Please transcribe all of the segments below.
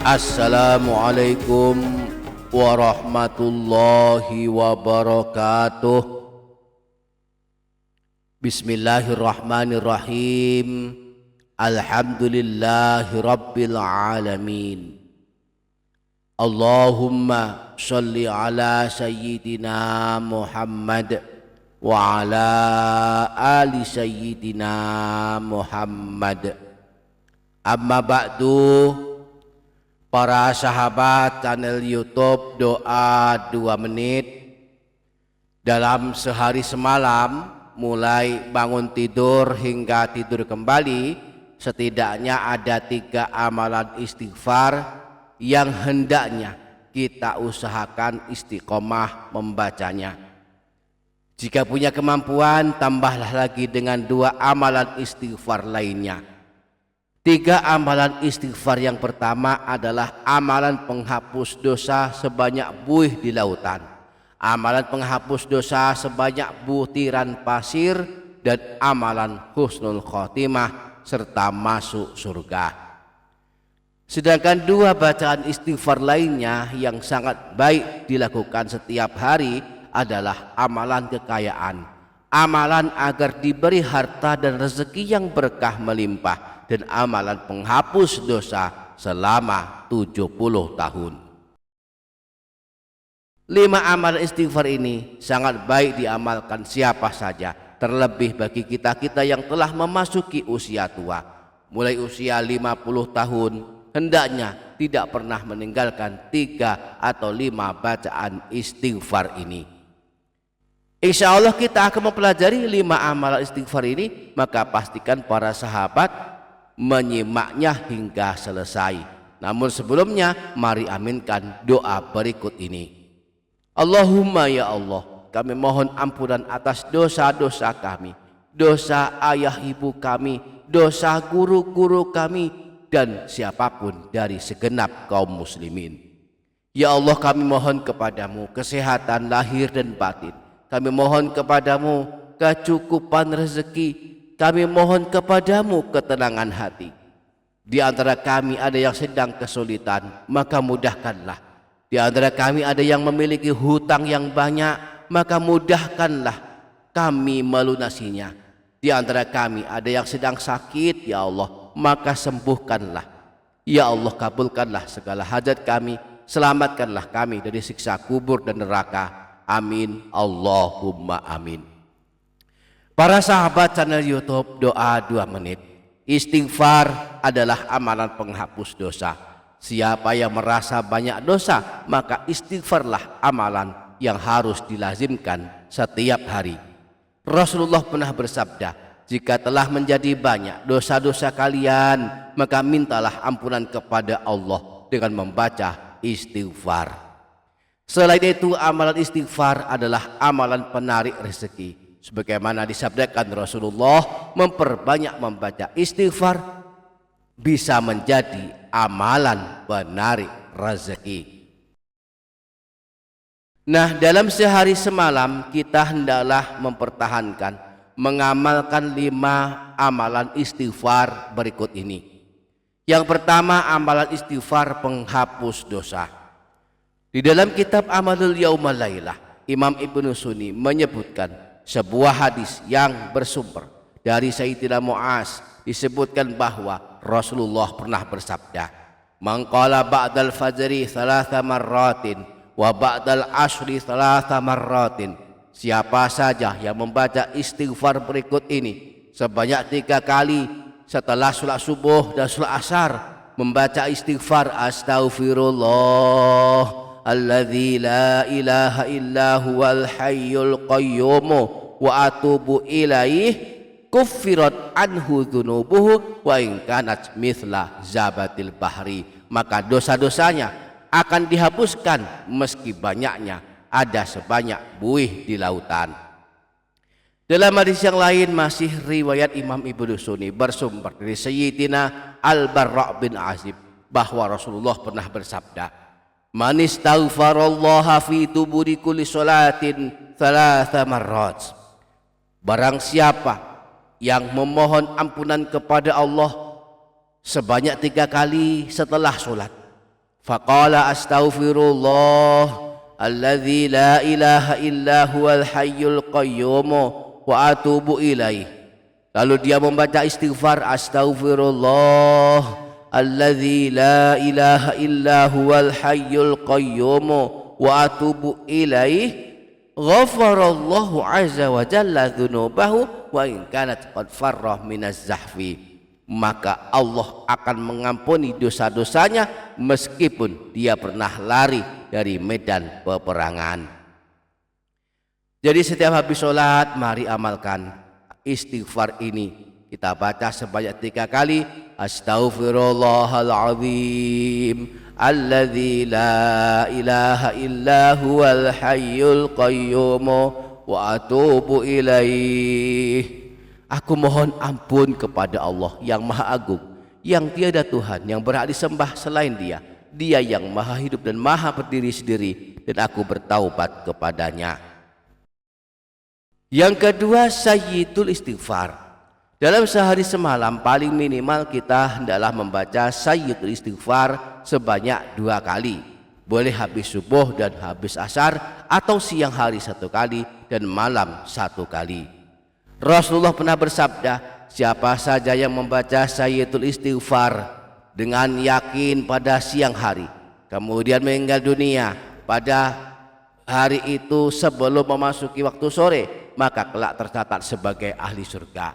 Assalamualaikum warahmatullahi wabarakatuh. Bismillahirrahmanirrahim. Alhamdulillahi rabbil alamin. Allahumma sholli ala sayyidina Muhammad wa ala ali sayyidina Muhammad. Amma ba'du. Para sahabat channel YouTube Doa 2 Menit, dalam sehari semalam mulai bangun tidur hingga tidur kembali setidaknya ada 3 amalan istighfar yang hendaknya kita usahakan istiqomah membacanya. Jika punya kemampuan, tambahlah lagi dengan 2 amalan istighfar lainnya. 3 amalan istighfar yang pertama adalah amalan penghapus dosa sebanyak buih di lautan, amalan penghapus dosa sebanyak butiran pasir, dan amalan husnul khotimah serta masuk surga. Sedangkan 2 bacaan istighfar lainnya yang sangat baik dilakukan setiap hari adalah amalan kekayaan, amalan agar diberi harta dan rezeki yang berkah melimpah, dan amalan penghapus dosa selama 70 tahun. 5 amalan istighfar ini sangat baik diamalkan siapa saja, terlebih bagi kita-kita yang telah memasuki usia tua. Mulai usia 50 tahun, hendaknya tidak pernah meninggalkan 3 atau 5 bacaan istighfar ini. Insya Allah kita akan mempelajari 5 amalan istighfar ini, maka pastikan para sahabat menyimaknya hingga selesai. Namun sebelumnya mari aminkan doa berikut ini. Allahumma ya Allah, kami mohon ampunan atas dosa-dosa kami, dosa ayah ibu kami, dosa guru-guru kami, dan siapapun dari segenap kaum muslimin. Ya Allah, kami mohon kepadamu kesehatan lahir dan batin. Kami mohon kepadamu kecukupan rezeki. Kami mohon kepadamu ketenangan hati. Di antara kami ada yang sedang kesulitan, maka mudahkanlah. Di antara kami ada yang memiliki hutang yang banyak, maka mudahkanlah kami melunasinya. Di antara kami ada yang sedang sakit, ya Allah, maka sembuhkanlah. Ya Allah, kabulkanlah segala hajat kami, selamatkanlah kami dari siksa kubur dan neraka. Amin, Allahumma amin. Para sahabat channel YouTube Doa 2 Menit, istighfar adalah amalan penghapus dosa. Siapa yang merasa banyak dosa, maka istighfarlah amalan yang harus dilazimkan setiap hari. Rasulullah pernah bersabda, jika telah menjadi banyak dosa-dosa kalian, maka mintalah ampunan kepada Allah dengan membaca istighfar. Selain itu, amalan istighfar adalah amalan penarik rezeki. Sebagaimana disabdakan Rasulullah, memperbanyak membaca istighfar bisa menjadi amalan penarik rezeki. Nah, dalam sehari semalam kita hendaklah mempertahankan mengamalkan 5 amalan istighfar berikut ini. Yang pertama, amalan istighfar penghapus dosa. Di dalam kitab Amalul Yaumal Lailah, Imam Ibnu Sunni menyebutkan sebuah hadis yang bersumber dari Sayyidina Mu'az, disebutkan bahwa Rasulullah pernah bersabda, "Man qala ba'dal fajri 3 marratin wa ba'dal ashri 3 marratin." Siapa saja yang membaca istighfar berikut ini sebanyak 3 kali setelah sholat subuh dan sholat asar, membaca istighfar astaghfirullah alladzi la ilaha illa huwal hayyul qayyum wa atubu ilaih, kuffirat anhu dzunubuhu wa in kanat mithla zabatil bahri. Maka dosa-dosanya akan dihapuskan meski banyaknya ada sebanyak buih di lautan. Dalam hadis yang lain masih riwayat Imam Ibnu Sunni bersumber dari Sayyidina Al-Barra' bin Azib bahwa Rasulullah pernah bersabda, "Man istaghfarallaha fi duburi kulli salatin 3 marrat." Barang siapa yang memohon ampunan kepada Allah sebanyak 3 kali setelah sholat, Faqala astaghfirullah alladzi la ilaha illa huwal hayyul qayyum wa atubu ilaih. Lalu dia membaca istighfar, astaghfirullah alladzi la ilaha illa huwal hayyul qayyum wa atubu ilaih. Ghafarallahu azza wa jalla dzunubahu wa in kanat qad farrah minaz zahfi. Maka Allah akan mengampuni dosa-dosanya meskipun dia pernah lari dari medan peperangan. Jadi setiap habis sholat mari amalkan istighfar ini. Kita baca sebanyak 3 kali, astaghfirullahaladzim alladzi la ilaha illa huwal hayyul qayyum wa atubu ilaih. Aku mohon ampun kepada Allah yang Maha Agung, yang tiada Tuhan yang berhak disembah selain Dia. Dia yang Maha Hidup dan Maha Berdiri sendiri, dan aku bertaubat kepadanya. Yang kedua, sayyidul istighfar. Dalam sehari semalam paling minimal kita hendaklah membaca sayyidul istighfar sebanyak 2 kali. Boleh habis subuh dan habis asar, atau siang hari 1 kali dan malam 1 kali. Rasulullah pernah bersabda, siapa saja yang membaca sayyidul istighfar dengan yakin pada siang hari, kemudian meninggal dunia pada hari itu sebelum memasuki waktu sore, maka kelak tercatat sebagai ahli surga.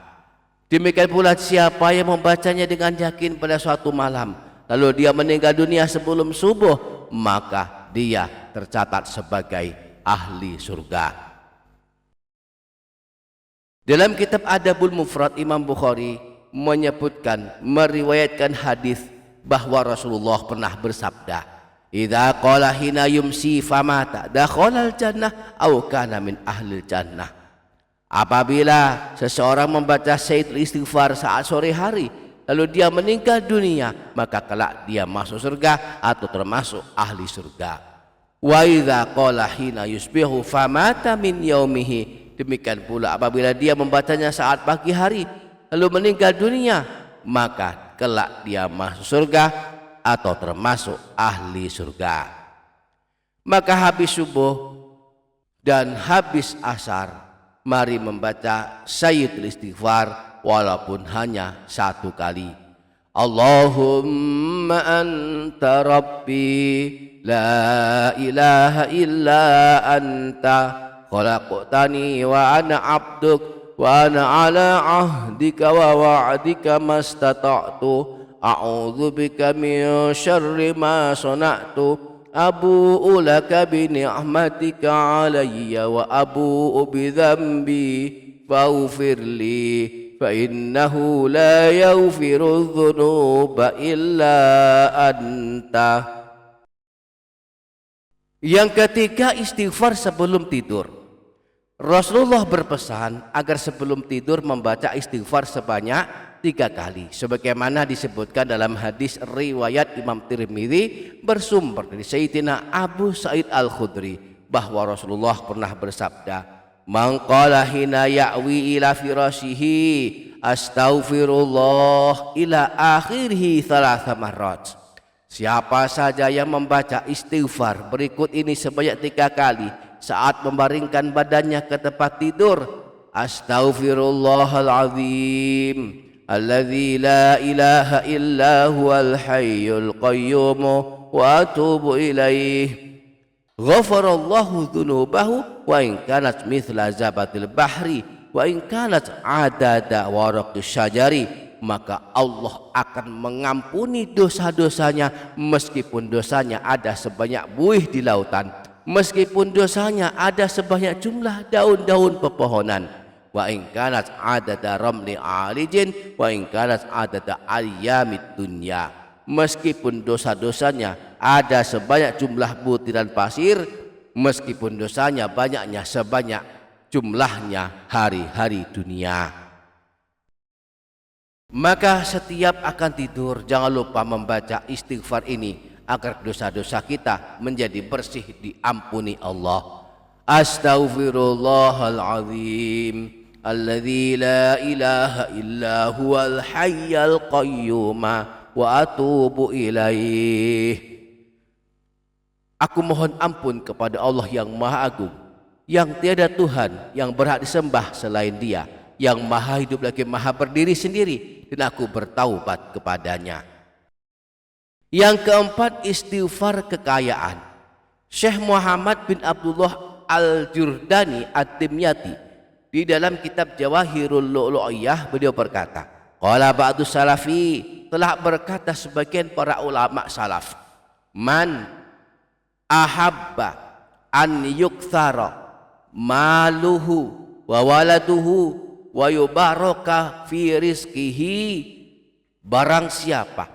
Demikian pula siapa yang membacanya dengan yakin pada suatu malam, lalu dia meninggal dunia sebelum subuh, maka dia tercatat sebagai ahli surga. Dalam kitab Adabul Mufrad, Imam Bukhari meriwayatkan hadis bahwa Rasulullah pernah bersabda, idza qala hina yumsi famata dakhalal jannah aw kana min ahlil jannah. Apabila seseorang membaca sayyidul istighfar saat sore hari lalu dia meninggal dunia, maka kelak dia masuk surga atau termasuk ahli surga. Wa idza qala hina yusbihu famata min yaumihi. Demikian pula apabila dia membacanya saat pagi hari lalu meninggal dunia, maka kelak dia masuk surga atau termasuk ahli surga. Maka habis subuh dan habis asar mari membaca sayyidul istighfar walaupun hanya 1 kali. Allahumma anta rabbi la ilaha illa anta khalaqtani wa ana abduk wa ana ala ahdika wa wa'dika mastata'tu a'udzu bika min syarri ma sana'tu abu'u laka bi ni'matika 'alayya wa abu'u bi dhanbi faghfir li fa innahu la yaghfiru dzunuba illa anta. Yang ketiga, istighfar sebelum tidur. Rasulullah berpesan agar sebelum tidur membaca istighfar sebanyak 3 kali, sebagaimana disebutkan dalam hadis riwayat Imam Tirmidzi bersumber dari Sayyidina Abu Sa'id Al-Khudri bahwa Rasulullah pernah bersabda, man qala hina ya'wi ila firashihi astaghfirullah ila akhirih 3 marrat. Siapa saja yang membaca istighfar berikut ini sebanyak 3 kali saat membaringkan badannya ke tempat tidur, astaghfirullahaladzim alladzi la ilaha illa huwal hayyul qayyum wa atubu ilaih. Ghafarallahu dzunubahu wa in kanat mithla zabatil bahri wa in kanat adada waraqis syajari. Maka Allah akan mengampuni dosa-dosanya meskipun dosanya ada sebanyak buih di lautan, meskipun dosanya ada sebanyak jumlah daun-daun pepohonan. Wa in kanat adada ramli alijin wa in kanat adada ayyamid dunya. Meskipun dosa-dosanya ada sebanyak jumlah butiran pasir, meskipun dosanya banyaknya sebanyak jumlahnya hari-hari dunia. Maka setiap akan tidur jangan lupa membaca istighfar ini agar dosa-dosa kita menjadi bersih diampuni Allah. Astaghfirullahaladzim alladzi la ilaha illa huwal hayyul qayyum wa atubu ilaih. Aku mohon ampun kepada Allah yang Maha Agung, yang tiada Tuhan yang berhak disembah selain Dia, yang Maha Hidup lagi Maha berdiri sendiri, dan aku bertaubat kepadanya. Yang keempat, istighfar kekayaan. Syekh Muhammad bin Abdullah Al-Jurdani At-Timyati di dalam kitab Jawahirul Lu'lu'iyah beliau berkata, qala ba'du salafi, telah berkata sebagian para ulama salaf, man ahabba an yukthara maluhu wa waladuhu wa yubaraka fi rizkihi, barang siapa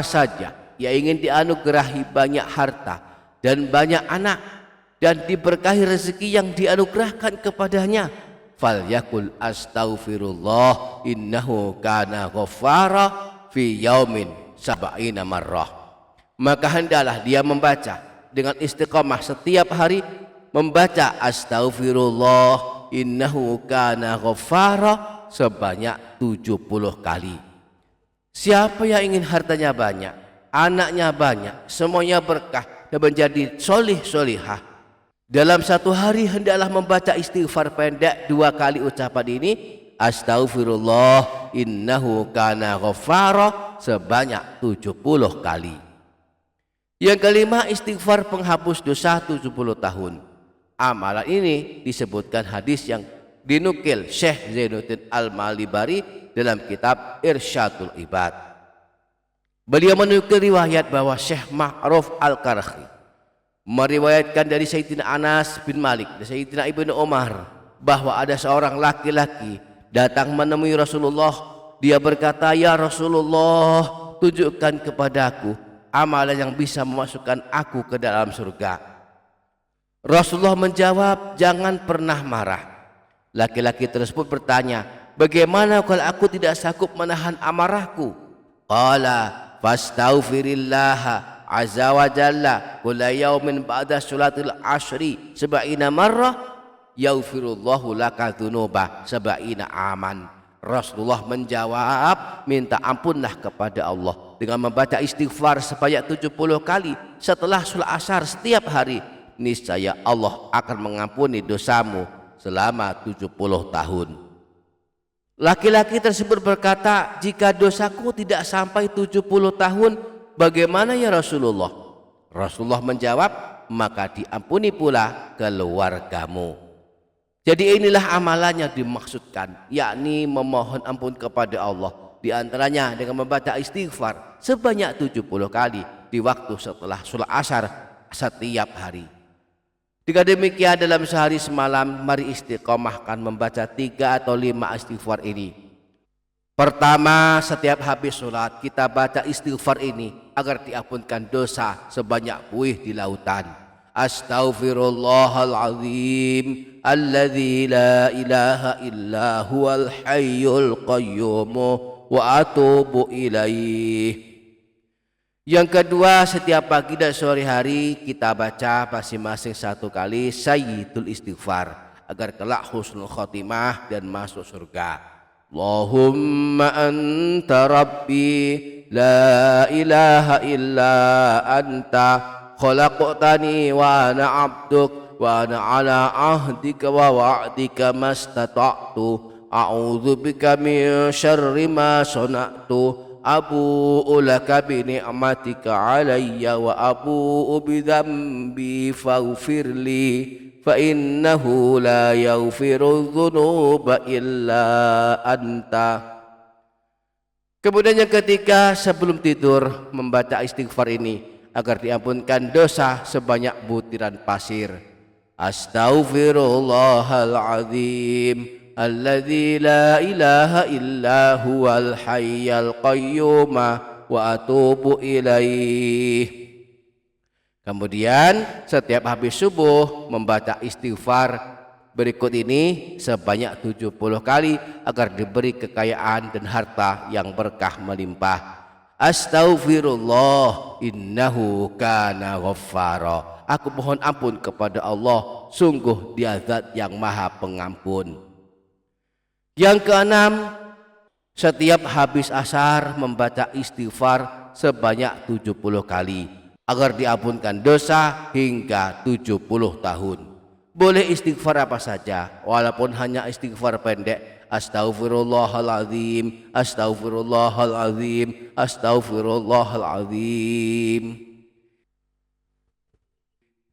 saja yang ingin dianugerahi banyak harta dan banyak anak dan diberkahi rezeki yang dianugerahkan kepadanya, falyakul astaghfirullah innahu kana ghaffara fi yaumin sab'ina marrah, maka hendaklah dia membaca dengan istiqamah setiap hari, membaca astaghfirullah innahu kana ghaffara sebanyak 70 kali. Siapa yang ingin hartanya banyak, anaknya banyak, semuanya berkah dan menjadi solih solihah, dalam satu hari hendaklah membaca istighfar pendek 2 kali ucapan ini, astaghfirullah innahu kana ghaffara sebanyak 70 kali. Yang kelima, istighfar penghapus dosa 70 tahun. Amalan ini disebutkan hadis yang dinukil Syekh Zainuddin Al-Malibari dalam kitab Irsyadul Ibad. Beliau menukil riwayat bahwa Syekh Ma'ruf Al-Karhi meriwayatkan dari Sayyidina Anas bin Malik dan Sayyidina Ibnu Umar bahwa ada seorang laki-laki datang menemui Rasulullah. Dia berkata, ya Rasulullah, tunjukkan kepadaku amalan yang bisa memasukkan aku ke dalam surga. Rasulullah menjawab, jangan pernah marah. Laki-laki tersebut bertanya, bagaimana kalau aku tidak sanggup menahan amarahku? Qala fastaghfirillaha azza wa jalla kulla yaumin ba'da salatil asri sab'ina marrah yaghfirullahu laka dzunuba sab'ina aman. Rasulullah menjawab, minta ampunlah kepada Allah dengan membaca istighfar sebanyak 70 kali setelah sholat asar setiap hari, niscaya Allah akan mengampuni dosamu selama 70 tahun. Laki-laki tersebut berkata, jika dosaku tidak sampai 70 tahun, bagaimana ya Rasulullah? Rasulullah menjawab, maka diampuni pula keluargamu. Jadi inilah amalan yang dimaksudkan, yakni memohon ampun kepada Allah, di antaranya dengan membaca istighfar sebanyak 70 kali di waktu setelah sholat asar setiap hari. Jika demikian dalam sehari semalam, mari istiqomahkan membaca 3 atau 5 istighfar ini. Pertama, setiap habis sholat kita baca istighfar ini agar diampunkan dosa sebanyak buih di lautan. Astaghfirullahaladzim alladzi la ilaha illa huwal hayyul qayyum wa atubu ilaih. Yang kedua, setiap pagi dan sore hari kita baca masing-masing 1 kali sayyidul istighfar agar kelak husnul khotimah dan masuk surga. Allahumma anta rabbi la ilaha illa anta khalaqtani wa ana abduk wa ana ala ahdika wa wa'dika mastata'tu a'udzu bika min syarri ma sana'tu abu'u laka bi ni'matika alayya wa abu'u bi dhanbi faghfirli fa innahu la yaghfiru dzunuba illa anta. Kemudian yang ketiga, sebelum tidur membaca istighfar ini agar diampunkan dosa sebanyak butiran pasir. Astaghfirullahaladzim alladzi la ilaha illa huwal hayyul qayyum wa atubu ilaih. Kemudian setiap habis subuh membaca istighfar berikut ini sebanyak 70 kali agar diberi kekayaan dan harta yang berkah melimpah. Astaghfirullah innahu kana ghaffara. Aku mohon ampun kepada Allah, sungguh Dia Zat yang Maha Pengampun. Yang keenam, setiap habis asar membaca istighfar sebanyak 70 kali. agar diampunkan dosa hingga 70 tahun. Boleh istighfar apa saja, walaupun hanya istighfar pendek. Astaghfirullahaladzim, astaghfirullahaladzim, astaghfirullahaladzim.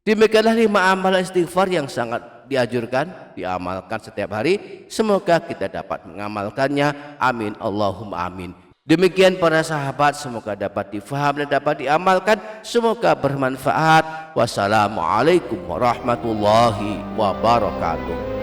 Demikianlah 5 amal istighfar yang sangat dianjurkan diamalkan setiap hari. Semoga kita dapat mengamalkannya. Amin Allahumma amin. Demikian para sahabat, semoga dapat difaham dan dapat diamalkan. Semoga bermanfaat. Wassalamualaikum warahmatullahi wabarakatuh.